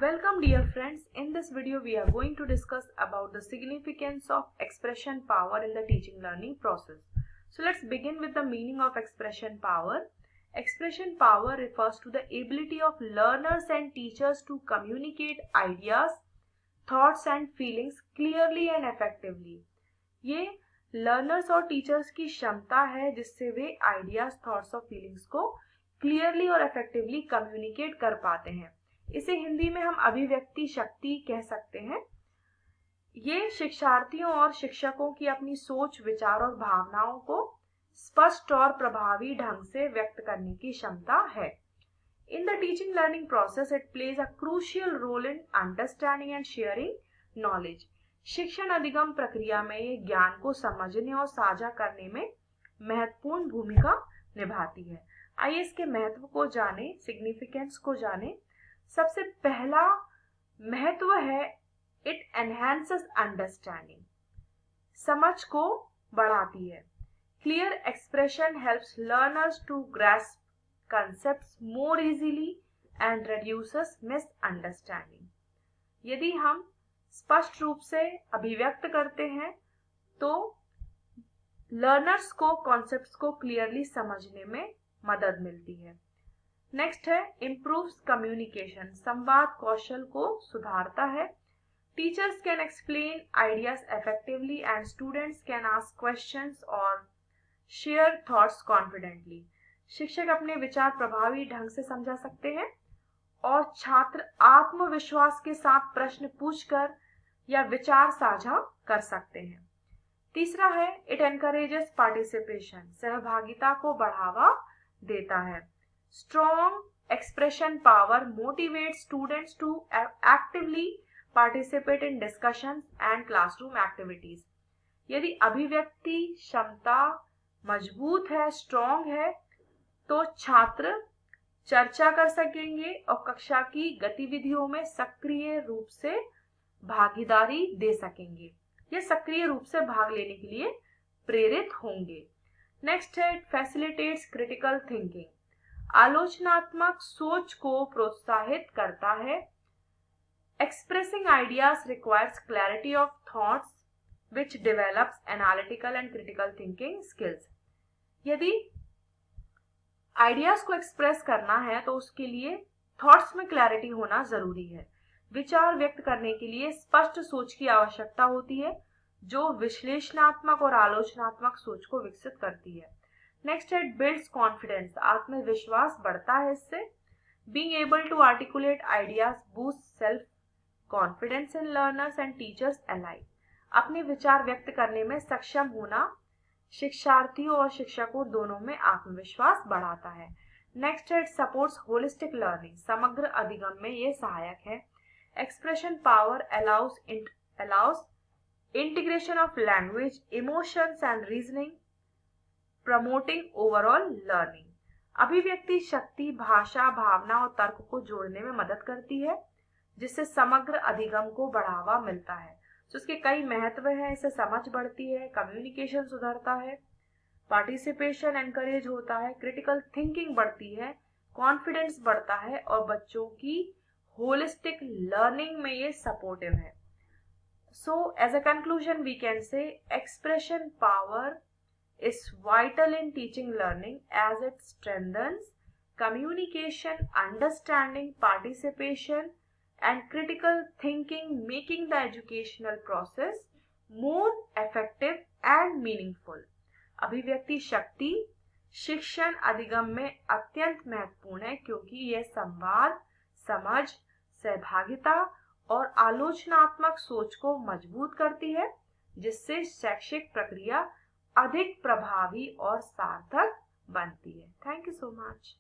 Welcome dear friends. In this video we are going to discuss about the significance of expression power in the teaching learning process. So let's begin with the meaning of expression power. Expression power refers to the ability of learners and teachers to communicate ideas, thoughts and feelings clearly and effectively. ये learners और teachers की क्षमता है जिससे वे ideas, thoughts और feelings को clearly और effectively communicate कर पाते हैं. इसे हिंदी में हम अभिव्यक्ति शक्ति कह सकते हैं. ये शिक्षार्थियों और शिक्षकों की अपनी सोच, विचार और भावनाओं को स्पष्ट और प्रभावी ढंग से व्यक्त करने की क्षमता है. In the teaching learning process, it plays a crucial role in understanding and sharing knowledge. शिक्षण अधिगम प्रक्रिया में ये ज्ञान को समझने और साझा करने में महत्वपूर्ण भूमिका निभाती है. आइए इसके महत्व को जाने, सिग्निफिकेंस को जाने. सबसे पहला महत्व है इट एनहांसेस अंडरस्टैंडिंग. समझ को बढ़ाती है. Clear expression helps learners to grasp concepts more easily and reduces misunderstanding. यदि हम स्पष्ट रूप से अभिव्यक्त करते हैं तो लर्नर्स को कॉन्सेप्ट्स को क्लियरली समझने में मदद मिलती है. नेक्स्ट है इम्प्रूव्स कम्युनिकेशन. संवाद कौशल को सुधारता है. Teachers can explain ideas effectively and students can ask questions और शेयर थॉट्स कॉन्फिडेंटली. शिक्षक अपने विचार प्रभावी ढंग से समझा सकते हैं और छात्र आत्मविश्वास के साथ प्रश्न पूछकर या विचार साझा कर सकते हैं. तीसरा है इट एनकरेजेस पार्टिसिपेशन. सहभागिता को बढ़ावा देता है. Strong expression power motivate students to actively participate in discussions and classroom activities. यदि अभिव्यक्ति क्षमता मजबूत है, स्ट्रॉन्ग है, तो छात्र चर्चा कर सकेंगे और कक्षा की गतिविधियों में सक्रिय रूप से भागीदारी दे सकेंगे. ये सक्रिय रूप से भाग लेने के लिए प्रेरित होंगे. नेक्स्ट है इट फैसिलिटेट्स क्रिटिकल थिंकिंग. आलोचनात्मक सोच को प्रोत्साहित करता है. Expressing ideas requires clarity of thoughts which develops analytical and critical thinking skills. यदि आइडियाज को एक्सप्रेस करना है तो उसके लिए थॉट्स में क्लैरिटी होना जरूरी है. विचार व्यक्त करने के लिए स्पष्ट सोच की आवश्यकता होती है जो विश्लेषणात्मक और आलोचनात्मक सोच को विकसित करती है. Next it builds confidence. आत्मविश्वास बढ़ता है इससे. Being able to articulate ideas boost self confidence in learners and teachers alike. अपने विचार व्यक्त करने में सक्षम होना शिक्षार्थियों और शिक्षकों दोनों में आत्मविश्वास बढ़ाता है. नेक्स्ट है इट सपोर्ट्स होलिस्टिक लर्निंग. समग्र अधिगम में ये सहायक है. Expression power allow us integration of language, emotions and reasoning, promoting overall learning. अभिव्यक्ति शक्ति भाषा, भावना और तर्क को जोड़ने में मदद करती है जिससे समग्र अधिगम को बढ़ावा मिलता है. तो इसके कई महत्व हैं. इससे समझ बढ़ती है, कम्युनिकेशन सुधरता है, पार्टिसिपेशन एनकरेज होता है, क्रिटिकल थिंकिंग बढ़ती है, कॉन्फिडेंस बढ़ता है और बच्चों की होलिस्टिक लर्निंग में ये सपोर्टिव है. So as a conclusion we can say expression power is vital in teaching learning as it strengthens communication, understanding, participation and critical thinking, making the educational process more effective and meaningful. अभिव्यक्ति शक्ति शिक्षण अधिगम में अत्यंत महत्वपूर्ण है क्योंकि यह संवाद, समझ, सहभागिता और आलोचनात्मक सोच को मजबूत करती है जिससे शैक्षिक प्रक्रिया अधिक प्रभावी और सार्थक बनती है. Thank you so much.